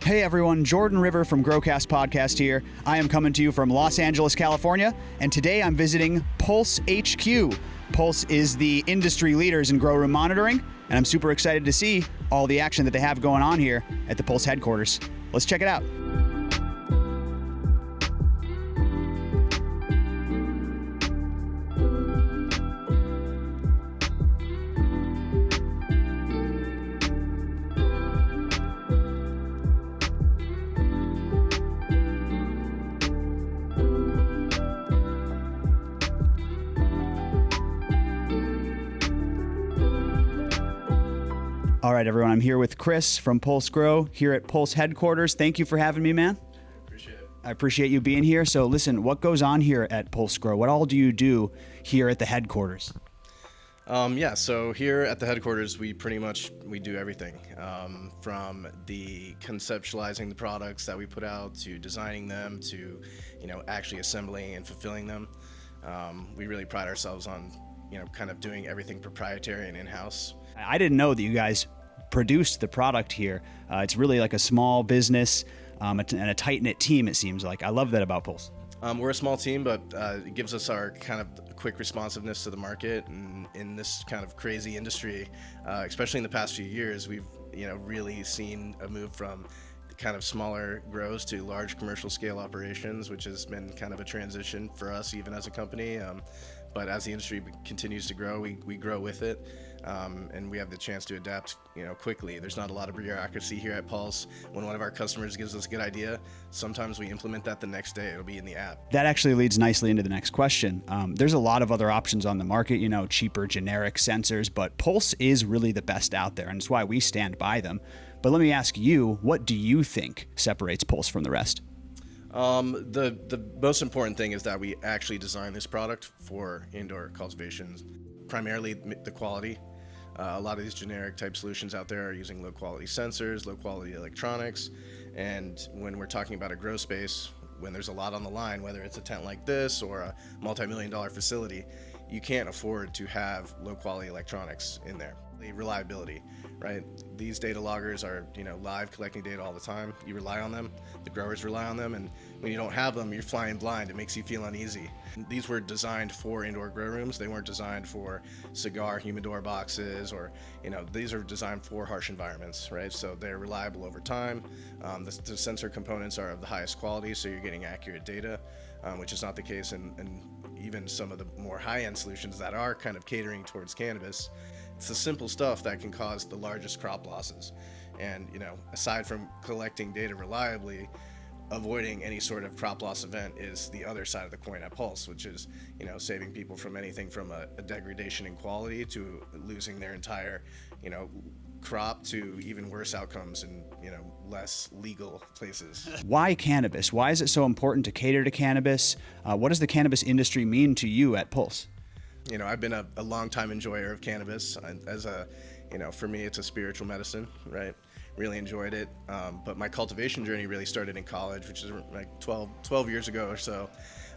Hey everyone, Jordan River from GrowCast Podcast here. I am coming to you from Los Angeles, California, and today I'm visiting Pulse HQ. Pulse is the industry leaders in grow room monitoring, and I'm super excited to see all the action that they have going on here at the Pulse headquarters. Let's check it out. All right, everyone, I'm here with Chris from Pulse Grow here at Pulse headquarters. Thank you for having me, man. Appreciate it. I appreciate you being here. So listen, what goes on here at Pulse Grow? What all do you do here at the headquarters? So here at the headquarters, we do everything, from the conceptualizing the products that we put out to designing them to, actually assembling and fulfilling them. We really pride ourselves on, kind of doing everything proprietary and in-house. I didn't know that you guys produced the product here. It's really like a small business and a tight-knit team, it seems like. I love that about Pulse. We're a small team, but it gives us our kind of quick responsiveness to the market. And in this kind of crazy industry, especially in the past few years, we've really seen a move from kind of smaller grows to large commercial scale operations, which has been kind of a transition for us even as a company. But as the industry continues to grow, we grow with it, and we have the chance to adapt, quickly. There's not a lot of bureaucracy here at Pulse. When one of our customers gives us a good idea, sometimes we implement that the next day. It'll be in the app. That actually leads nicely into the next question. There's a lot of other options on the market, cheaper generic sensors, but Pulse is really the best out there, and it's why we stand by them. But let me ask you, what do you think separates Pulse from the rest? The most important thing is that we actually design this product for indoor cultivation, primarily the quality. A lot of these generic type solutions out there are using low quality sensors, low quality electronics, and when we're talking about a grow space, when there's a lot on the line, whether it's a tent like this or a multi-million-dollar facility, you can't afford to have low quality electronics in there. The reliability, right? These data loggers are, live collecting data all the time. You rely on them, the growers rely on them, and when you don't have them, you're flying blind. It makes you feel uneasy. These were designed for indoor grow rooms. They weren't designed for cigar humidor boxes or, these are designed for harsh environments, right? So they're reliable over time. The sensor components are of the highest quality, so you're getting accurate data, which is not the case in even some of the more high-end solutions that are kind of catering towards cannabis. It's the simple stuff that can cause the largest crop losses. And, aside from collecting data reliably, avoiding any sort of crop loss event is the other side of the coin at Pulse, which is, saving people from anything from a degradation in quality to losing their entire, crop to even worse outcomes in, less legal places. Why cannabis? Why is it so important to cater to cannabis? What does the cannabis industry mean to you at Pulse? I've been a long-time enjoyer of cannabis. For me, it's a spiritual medicine, right? Really enjoyed it. But my cultivation journey really started in college, which is like 12 years ago or so,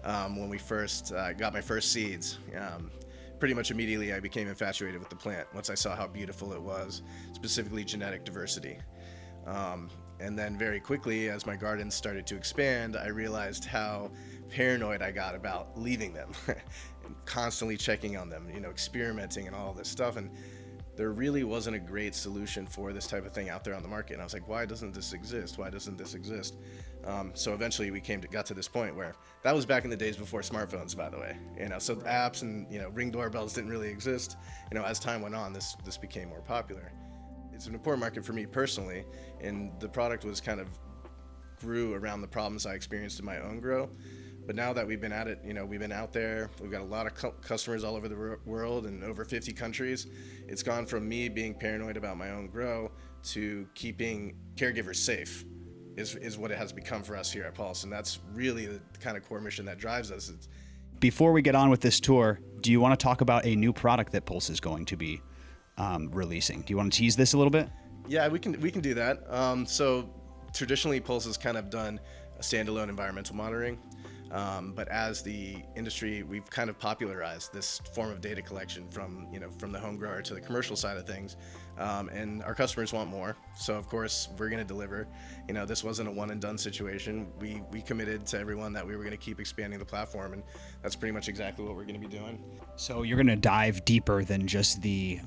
when we first got my first seeds. Pretty much immediately, I became infatuated with the plant once I saw how beautiful it was, specifically genetic diversity. And then very quickly, as my gardens started to expand, I realized how paranoid I got about leaving them and constantly checking on them, experimenting and all this stuff. And there really wasn't a great solution for this type of thing out there on the market. And I was like, why doesn't this exist? Why doesn't this exist? So eventually we got to this point where that was back in the days before smartphones, by the way, so apps and, Ring doorbells didn't really exist. As time went on, this became more popular. It's an important market for me personally, and the product was kind of grew around the problems I experienced in my own grow. But now that we've been at it, we've been out there, we've got a lot of customers all over the world in over 50 countries. It's gone from me being paranoid about my own grow to keeping caregivers safe is what it has become for us here at Pulse. And that's really the kind of core mission that drives us. Before we get on with this tour, do you want to talk about a new product that Pulse is going to be releasing? Do you want to tease this a little bit? Yeah, we can do that. So traditionally, Pulse has kind of done a standalone environmental monitoring. But as the industry, we've kind of popularized this form of data collection from the home grower to the commercial side of things, and our customers want more. So of course we're going to deliver. This wasn't a one and done situation. We committed to everyone that we were going to keep expanding the platform, and that's pretty much exactly what we're going to be doing. So you're going to dive deeper than just the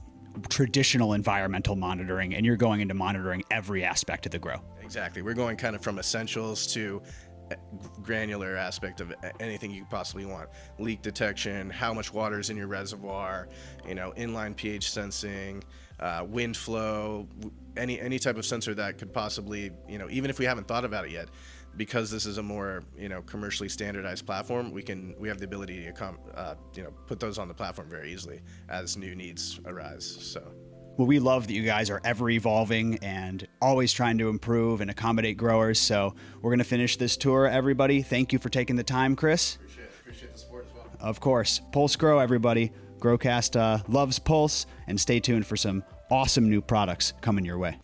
traditional environmental monitoring, and you're going into monitoring every aspect of the grow. Exactly. We're going kind of from essentials to granular aspect of anything you possibly want. Leak detection, how much water is in your reservoir, inline pH sensing, wind flow, any type of sensor that could possibly, even if we haven't thought about it yet, because this is a more commercially standardized platform, we have the ability to put those on the platform very easily as new needs arise. So. Well, we love that you guys are ever evolving and always trying to improve and accommodate growers. So we're going to finish this tour, everybody. Thank you for taking the time, Chris. Appreciate the support as well. Of course. Pulse Grow, everybody. GrowCast loves Pulse, and stay tuned for some awesome new products coming your way.